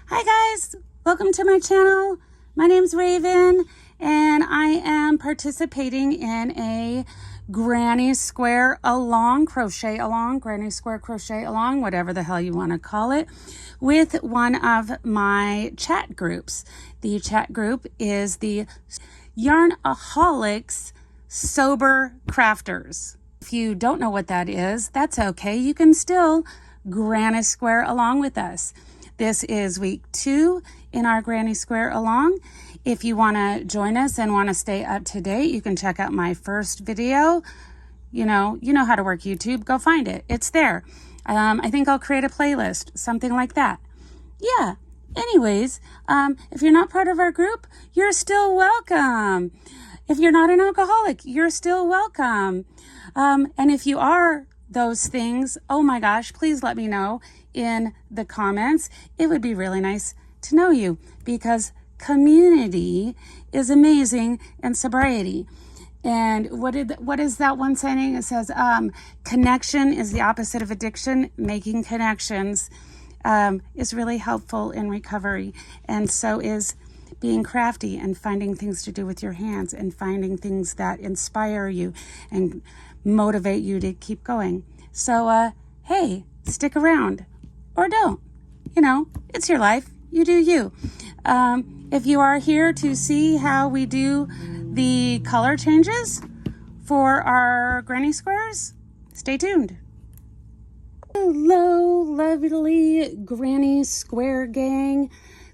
Hi guys, welcome to my channel. My name's Raven and I am participating in a granny square along, crochet along, granny square crochet along, whatever the hell you want to call it, with one of my chat groups. The chat group is the Yarnaholics Sober Crafters. If you don't know what that is, that's okay. You can still granny square along with us. This is week 2 in our Granny Square Along. If you want to join us and want to stay up to date, you can check out my first video. You know how to work YouTube. Go find it. It's there. I think I'll create a playlist, something like that. Yeah. Anyways, if you're not part of our group, you're still welcome. If you're not an alcoholic, you're still welcome. And if you are those things, oh my gosh, please let me know in the comments. It would be really nice to know you because community is amazing in sobriety. And what is that one saying? It says, connection is the opposite of addiction. Making connections is really helpful in recovery. And so is being crafty and finding things to do with your hands and finding things that inspire you and motivate you to keep going. So, hey, stick around or don't. It's your life. You do you. If you are here to see how we do the color changes for our granny squares, stay tuned. Hello, lovely granny square gang.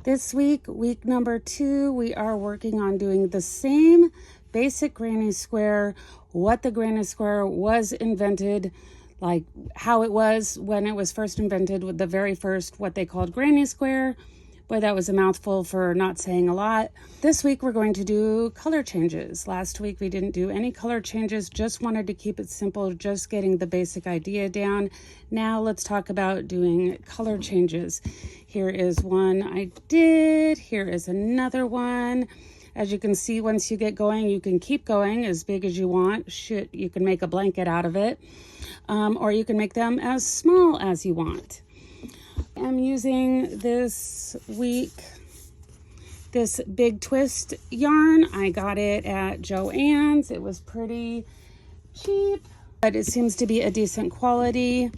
This week, week number 2, we are working on doing the same basic granny square, what the granny square was invented, like how it was when it was first invented, with the very first, what they called granny square. Boy, that was a mouthful for not saying a lot. This week, we're going to do color changes. Last week, we didn't do any color changes, just wanted to keep it simple, just getting the basic idea down. Now, let's talk about doing color changes. Here is one I did. Here is another one. As you can see, once you get going, you can keep going as big as you want. Shit, you can make a blanket out of it. Or you can make them as small as you want. I'm using this week this big twist yarn. I got it at Joann's. It was pretty cheap, but it seems to be a decent quality.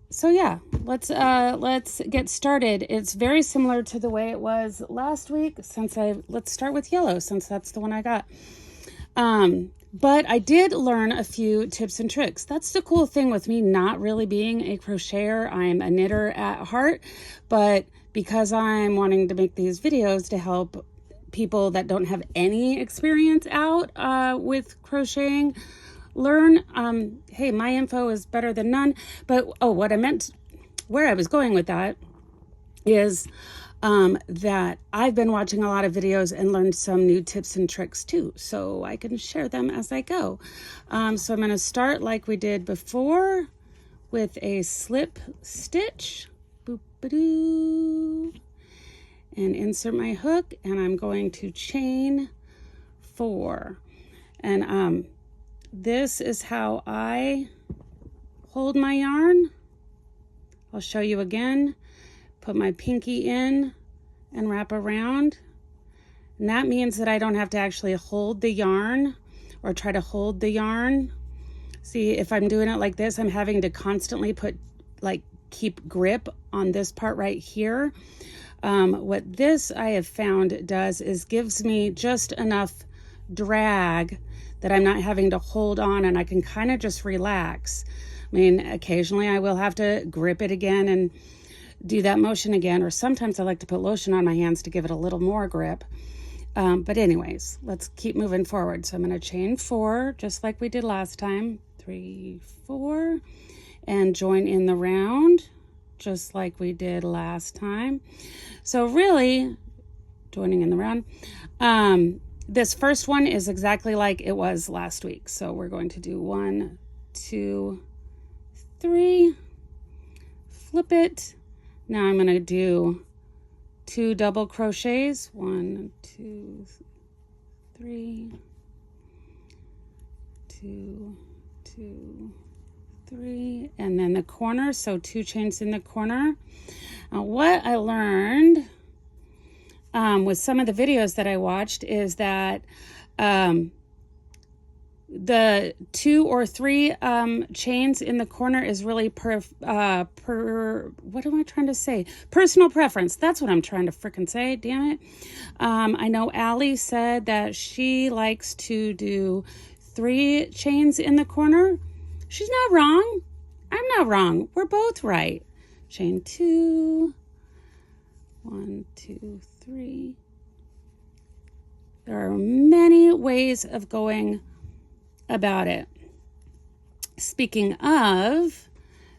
So yeah, let's get started. It's very similar to the way it was last week. Let's start with yellow, since that's the one I got. But I did learn a few tips and tricks. That's the cool thing with me not really being a crocheter. I'm a knitter at heart, but because I'm wanting to make these videos to help people that don't have any experience out with crocheting learn, hey, my info is better than none. But what I meant, where I was going with that is that I've been watching a lot of videos and learned some new tips and tricks too, so I can share them as I go. So I'm going to start like we did before with a slip stitch, boop-a-doo, and insert my hook, and I'm going to chain 4. And this is how I hold my yarn. I'll show you again. Put my pinky in and wrap around. And that means that I don't have to actually hold the yarn or try to hold the yarn. See, if I'm doing it like this, I'm having to constantly keep grip on this part right here. What this I have found does is gives me just enough drag that I'm not having to hold on, and I can kind of just relax. I mean, occasionally I will have to grip it again and do that motion again, or sometimes I like to put lotion on my hands to give it a little more grip. But anyways, let's keep moving forward. So I'm going to chain 4 just like we did last time. 3, 4, and join in the round just like we did last time. So really, joining in the round. This first one is exactly like it was last week. So we're going to do 1, 2, 3, flip it. Now I'm going to do 2 double crochets. 1, 2, 3, 2, 2, 3, and then the corner. So 2 chains in the corner. Now, what I learned with some of the videos that I watched is that the 2 or 3 chains in the corner is really what am I trying to say? Personal preference. That's what I'm trying to frickin' say, damn it. I know Allie said that she likes to do 3 chains in the corner. She's not wrong. I'm not wrong. We're both right. Chain 2, 1, 2, 3. There are many ways of going about it. Speaking of,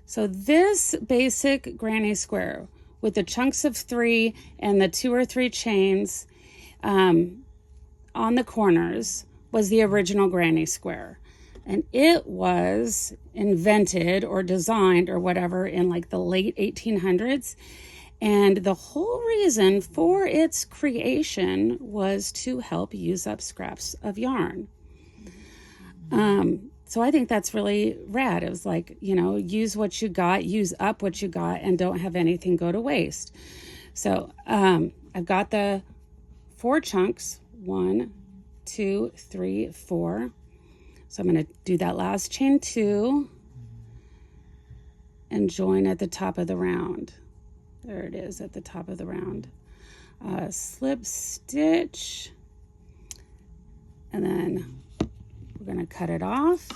so this basic granny square with the chunks of 3 and the 2 or 3 chains on the corners was the original granny square. And it was invented or designed or whatever in like the late 1800s. And the whole reason for its creation was to help use up scraps of yarn. So I think that's really rad. It was like, you know, use what you got, use up what you got, and don't have anything go to waste. So I've got the 4 chunks, 1, 2, 3, 4. So I'm going to do that last chain 2 and join at the top of the round. There it is at the top of the round. Slip stitch, and then we're going to cut it off.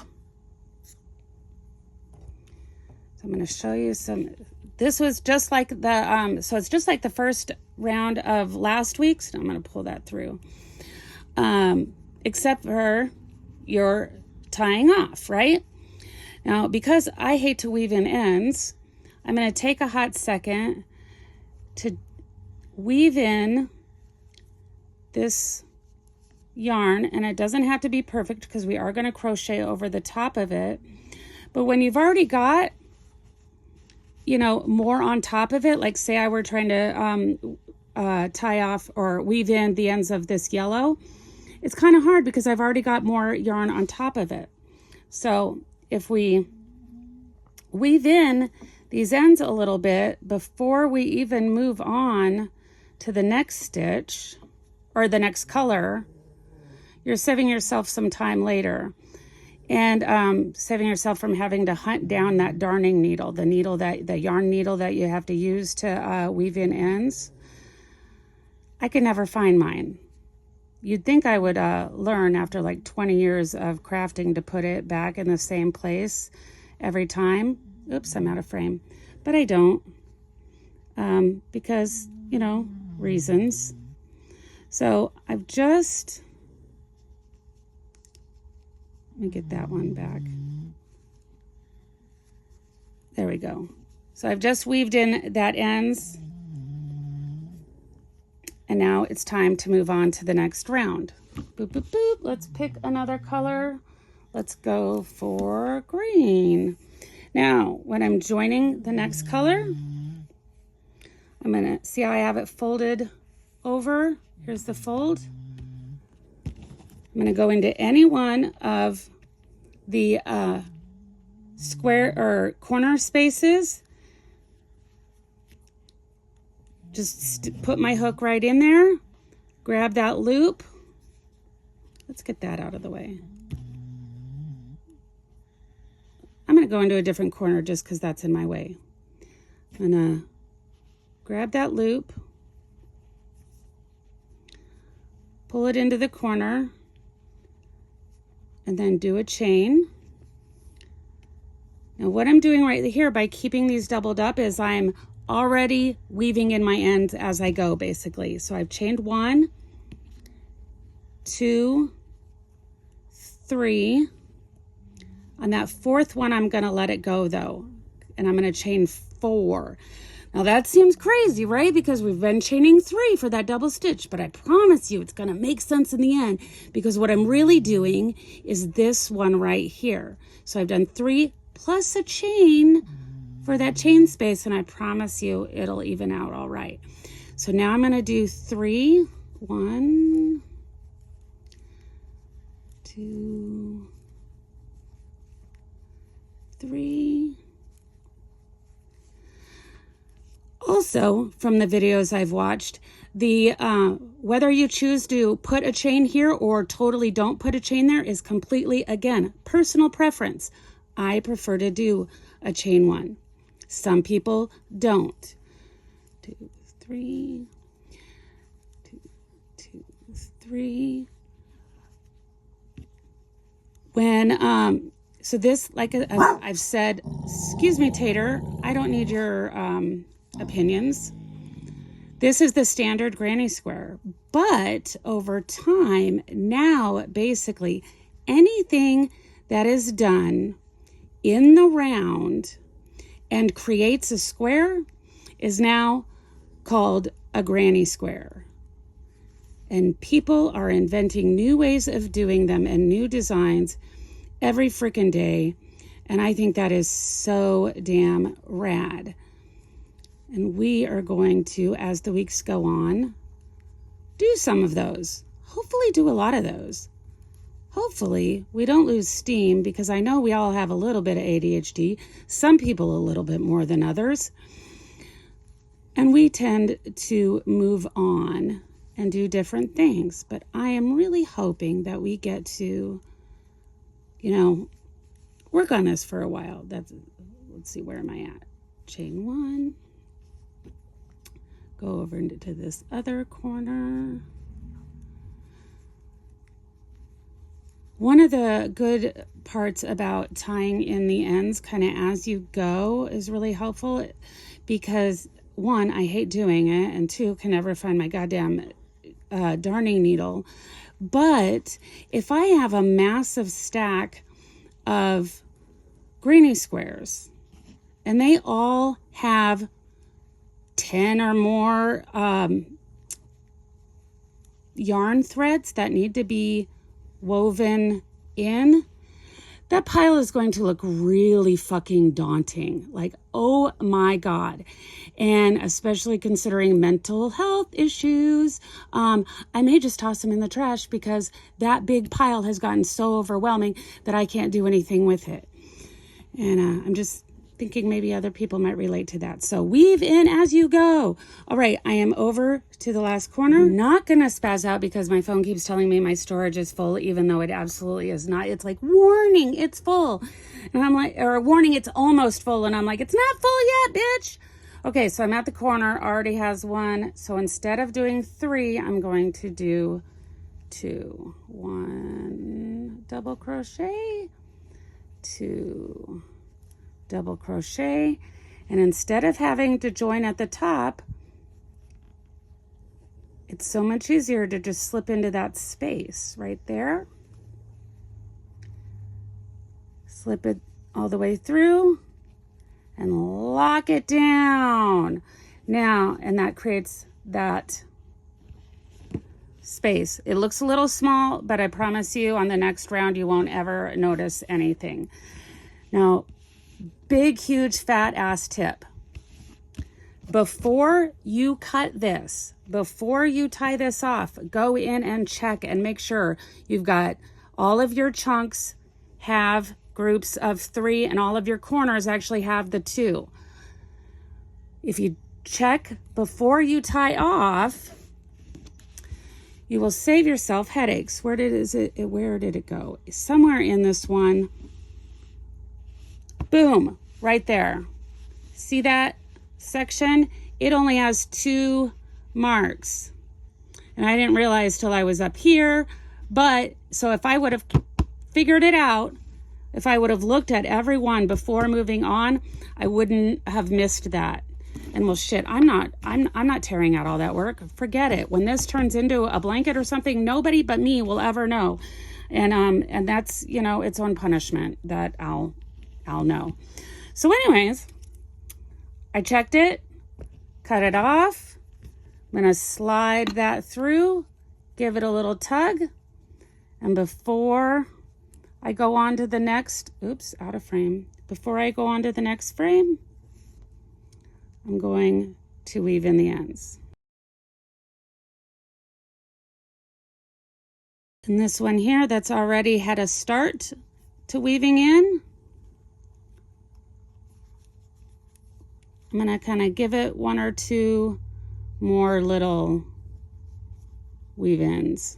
So I'm going to show you some. This was just like the so it's just like the first round of last week's. So I'm going to pull that through, except for your tying off, right? Now, because I hate to weave in ends, I'm going to take a hot second to weave in this yarn, and it doesn't have to be perfect because we are going to crochet over the top of it. But when you've already got, you know, more on top of it, like say I were trying to tie off or weave in the ends of this yellow, it's kind of hard because I've already got more yarn on top of it. So if we weave in these ends a little bit before we even move on to the next stitch or the next color, you're saving yourself some time later, and saving yourself from having to hunt down that darning needle, the yarn needle that you have to use to weave in ends. I could never find mine. You'd think I would learn after like 20 years of crafting to put it back in the same place every time. Oops, I'm out of frame. But I don't, because, you know, reasons. So I've just, let me get that one back. There we go. So I've just weaved in that ends. And now it's time to move on to the next round. Boop, boop, boop. Let's pick another color. Let's go for green. Now, when I'm joining the next color, I'm going to see how I have it folded over. Here's the fold. I'm going to go into any one of the square or corner spaces. Just put my hook right in there, grab that loop. Let's get that out of the way. I'm going to go into a different corner just because that's in my way. I'm going to grab that loop, pull it into the corner, and then do a chain. Now what I'm doing right here by keeping these doubled up is I'm already weaving in my ends as I go, basically. So I've chained 1, 2, 3. On that 4th one, I'm going to let it go though, and I'm going to chain 4. Now that seems crazy, right? Because we've been chaining 3 for that double stitch, but I promise you it's going to make sense in the end, because what I'm really doing is this one right here. So I've done 3 plus a chain for that chain space, and I promise you it'll even out all right. So now I'm going to do 3, 1, 2, 3. Also, from the videos I've watched, the whether you choose to put a chain here or totally don't put a chain there is completely, again, personal preference. I prefer to do a chain one. Some people don't. 2, 3, 2, 2, 3. When so this, like I've said, excuse me, Tater, I don't need your opinions. This is the standard granny square, but over time, now basically anything that is done in the round and creates a square is now called a granny square. And people are inventing new ways of doing them and new designs every freaking day. And I think that is so damn rad. And we are going to, as the weeks go on, do some of those. Hopefully do a lot of those. Hopefully we don't lose steam, because I know we all have a little bit of ADHD. Some people a little bit more than others. And we tend to move on and do different things. But I am really hoping that we get to, work on this for a while. Let's see, where am I at? Chain one. Go over into this other corner. One of the good parts about tying in the ends kind of as you go is really helpful, because one, I hate doing it, and two, can never find my goddamn darning needle. But if I have a massive stack of granny squares and they all have 10 or more yarn threads that need to be woven in, that pile is going to look really fucking daunting. Like, oh my God. And especially considering mental health issues, I may just toss them in the trash, because that big pile has gotten so overwhelming that I can't do anything with it. And I'm just thinking maybe other people might relate to that. So weave in as you go. All right, I am over to the last corner. I'm not gonna spaz out because my phone keeps telling me my storage is full, even though it absolutely is not. It's like, warning, it's full. And I'm like, or warning, it's almost full. And I'm like, it's not full yet, bitch. Okay, so I'm at the corner, already has one. So instead of doing 3, I'm going to do 2. 1 double crochet, 2 double crochet, and instead of having to join at the top, it's so much easier to just slip into that space right there. Slip it all the way through and lock it down. Now, and that creates that space. It looks a little small, but I promise you on the next round you won't ever notice anything. Now, big, huge, fat ass tip. Before you cut this, before you tie this off, go in and check and make sure you've got all of your chunks have groups of 3 and all of your corners actually have the 2. If you check before you tie off, you will save yourself headaches. Where did it go? Somewhere in this one. Boom, right there. See that section? It only has 2 marks. And I didn't realize till I was up here. But so if I would have figured it out, if I would have looked at every one before moving on, I wouldn't have missed that. And well, shit, I'm not tearing out all that work. Forget it. When this turns into a blanket or something, nobody but me will ever know. And that's, its own punishment that I'll know. So anyways, I checked it, cut it off. I'm going to slide that through, give it a little tug. And before I go on to the next, out of frame. Before I go on to the next frame, I'm going to weave in the ends. And this one here that's already had a start to weaving in, I'm gonna kind of give it 1 or 2 more little weave ins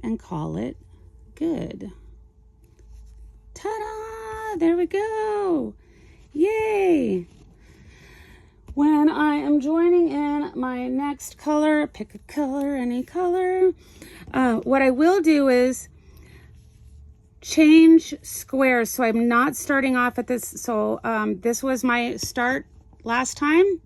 and call it good. Ta-da! There we go. Yay! When I am joining in my next color, pick a color, any color. What I will do is change squares. So I'm not starting off at this. So this was my start last time.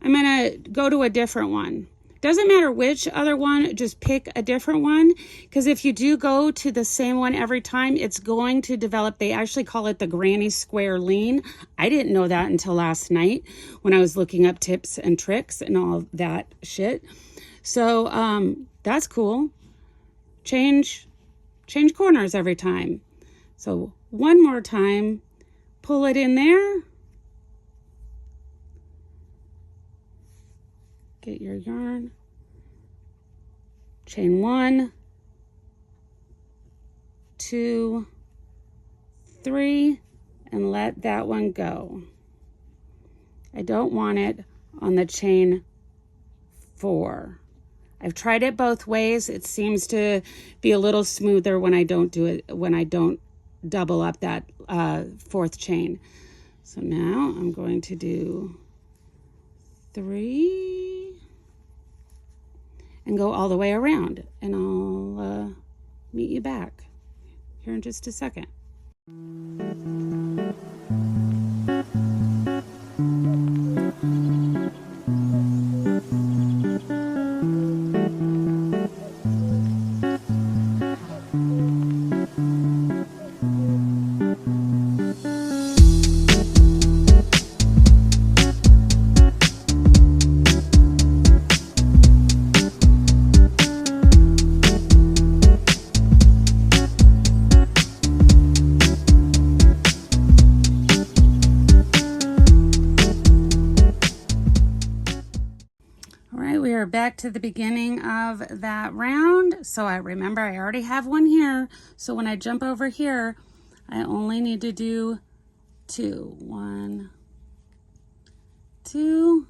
I'm gonna go to a different one. Doesn't matter which other one, just pick a different one, because if you do go to the same one every time, it's going to develop. They actually call it the granny square lean. I didn't know that until last night when I was looking up tips and tricks and all that shit. So that's cool. Change corners every time. So one more time, pull it in there. Get your yarn, chain 1, 2, 3, and let that one go. I don't want it on the chain 4. I've tried it both ways. It seems to be a little smoother when I don't do it, when I don't double up that 4th chain. So now I'm going to do 3 and go all the way around, and I'll meet you back here in just a second. Back to the beginning of that round. So I remember I already have one here. So when I jump over here, I only need to do 2. 1, 2.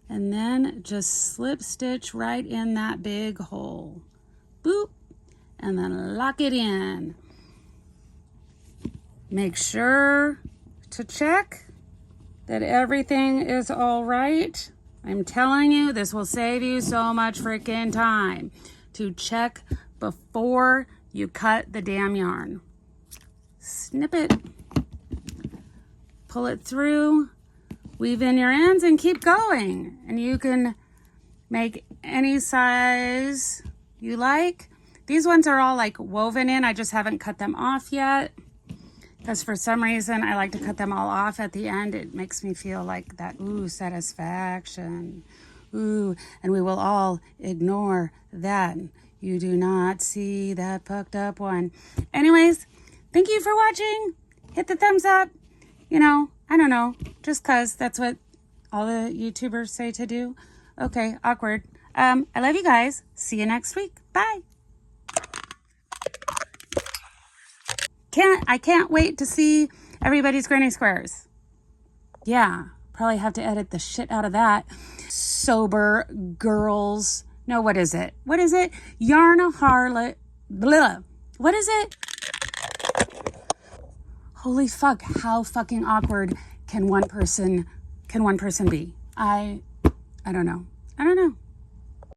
And then just slip stitch right in that big hole. Boop. And then lock it in. Make sure to check that everything is all right. I'm telling you, this will save you so much freaking time to check before you cut the damn yarn. Snip it, pull it through, weave in your ends, and keep going. And you can make any size you like. These ones are all like woven in. I just haven't cut them off yet, because for some reason I like to cut them all off at the end. It makes me feel like that, ooh, satisfaction. Ooh, and we will all ignore that. You do not see that pucked up one. Anyways, thank you for watching. Hit the thumbs up. You know, I don't know, just cause that's what all the YouTubers say to do. Okay, awkward. I love you guys. See you next week. Bye. I can't wait to see everybody's granny squares. Yeah, probably have to edit the shit out of that. Sober girls. No, what is it? What is it? Yarn a harlot. Blah. What is it? Holy fuck, how fucking awkward can one person be? I don't know. I don't know.